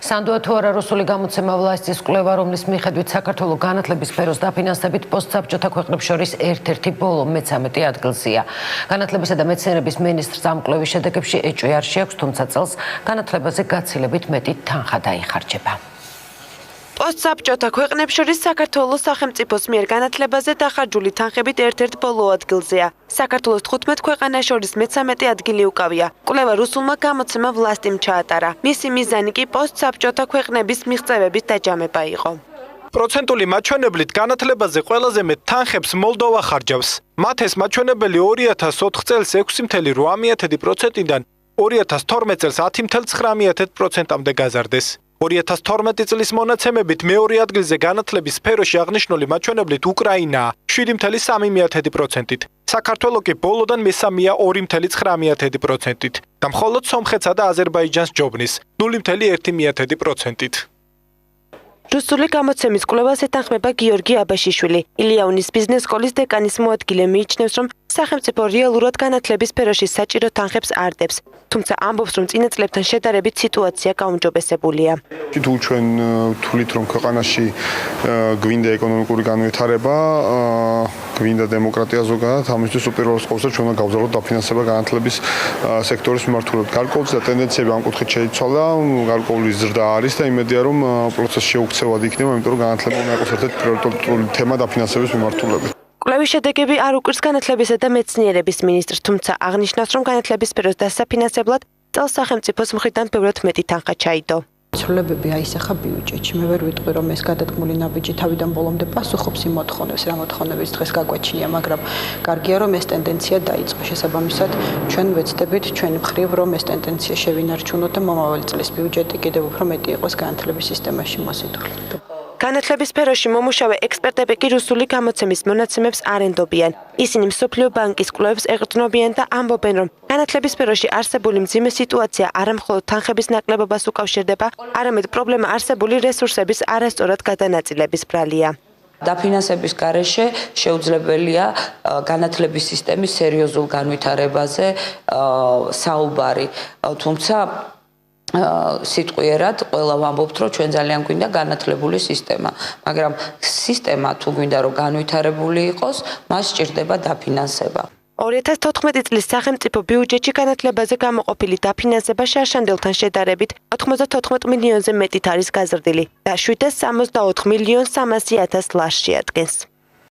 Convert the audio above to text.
სანდოა თუ არა რუსული გამოცემა ვლასტის კვლევა, რომლის მიხედვით საქართველოს განათლების სფეროს დაფინანსებით პოსტსაბჭოთა ქვეყნებს შორის ერთ-ერთი ბოლო მე-13 ადგილზეა. განათლებისა და მეცნიერების მინისტრს ამ კვლევის შედეგებში ეჭვი არ შეაქვს, თუმცა წელს განათლებაზე გაცილებით მეტი თანხა დაიხარჯება. პოსტსაბჭოთა ქვეყნებს შორის საქართველოს სახელმწიფოს მიერ განათლებაზე დახარჯული თანხებით ერთ-ერთ ბოლო ადგილზეა. საქართველოს 15 ქვეყანას შორის მე-13 ადგილი უკავია. კვლევა რუსულმა გამოცემა ვლასტიმ ჩაატარა. მისი მიზანი კი პოსტსაბჭოთა ქვეყნების მიღწევების დაჯამება იყო. პროცენტული მაჩვენებლით განათლებაზე ყველაზე მეტ თანხებს მოლდოვა ხარჯავს. მათ ეს მაჩვენებელი 2004 წელს 6.8%-დან 2012 წელს 10.9%-მდე გაზარდეს. 2012 წლის მონაცემებით მეორე ადგილზე განათლების სფეროში აღნიშნული მაჩვენებლით უკრაინაა 7.3%-ით. საქართველო კი ბოლოდან მესამეა 2.9%-ით და მხოლოდ სომხეთსა და აზერბაიჯანს ჯობნის 0.1%-ით. რუსული გამოცემის კვლევას ეთანხმება გიორგი აბაშიშვილი. ილიაუნის ბიზნეს სკოლის დეკანის მოადგილე მიიჩნევს, რომ სახელმწიფო რეალურად განათლების სფეროში საჭირო თანხებს არ დებს. თუმცა ამბობს, რომ წინა წლებთან შედარებით სიტუაცია გაუმჯობესებულია. თუ ჩვენ ვთვლით, რომ ქვეყანაში გვინდა ეკონომიკური განვითარება, გვინდა დემოკრატია ზოგადად, ამისთვის უპირველეს ყოვლისა ჩვენ უნდა გავზარდოთ დაფინანსება განათლების სექტორის მიმართულებით. გარკვეული ტენდენციები ამ კუთხით შეიცვალა, გარკვეული ზრდა არის და იმედია, რომ პროცესი შეუქცევად იქნება, იმიტომ რომ განათლება უნდა იყოს ერთ-ერთი პრიორიტეტული თემა დაფინანსების მიმართულებით. კვლევის შედეგები არ უკვირს განათლებისა და მეცნიერების მინისტრს, თუმცა აღნიშნავს, რომ განათლების სფეროს დასაფინანსებლად წელს სახელმწიფოს მხრიდან ბევრად მეტი თანხა ჩაიდო. ცვლილებები აისახა ბიუჯეტში. მე ვერ ვიტყვი, რომ ეს გადადგმული ნაბიჯი თავიდან ბოლომდე პასუხობს იმ მოთხოვნებს, რა მოთხოვნებიც დღეს გაგვაჩნია, მაგრამ კარგია, რომ ეს ტენდენცია დაიწყო. შესაბამისად, ჩვენ ვეცდებით ჩვენი მხრივ, რომ ეს ტენდენცია შევინარჩუნოთ და მომავალი წლის ბიუჯეტი კიდევ უფრო მეტი იყოს განათლების სისტემაში მოსიდული. განათლების სფეროში მომუშავე ექსპერტები კი რუსული გამოცემის მონაცემებს არ ენდობიან. ისინი მსოფლიო ბანკის კვლევებს ეყრდნობიან და ამბობენ, რომ განათლების სფეროში არსებული მძიმე სიტუაცია არა მხოლოდ თანხების ნაკლებობას უკავშირდება, არამედ პრობლემა არსებული რესურსების არასწორად გადანაწილების ბრალია. დაფინანსების გარეშე შეუძლებელია განათლების სისტემის სერიოზულ განვითარებაზე საუბარი, თუმცა სიტყვიერად ყველა ვამბობთ, რომ ჩვენ ძალიან გვინდა განათლებული სისტემა, მაგრამ სისტემა თუ გვინდა რომ განვითარებული იყოს, მას სჭირდება დაფინანსება. 2014 წლის სახელმწიფო ბიუჯეტში განათლებაზე გამოყოფილი დაფინანსება შარშანდელთან შედარებით 94 მილიონზე მეტით არის გაზრდილი და 764.3 მილიონ ლარს შეადგენს.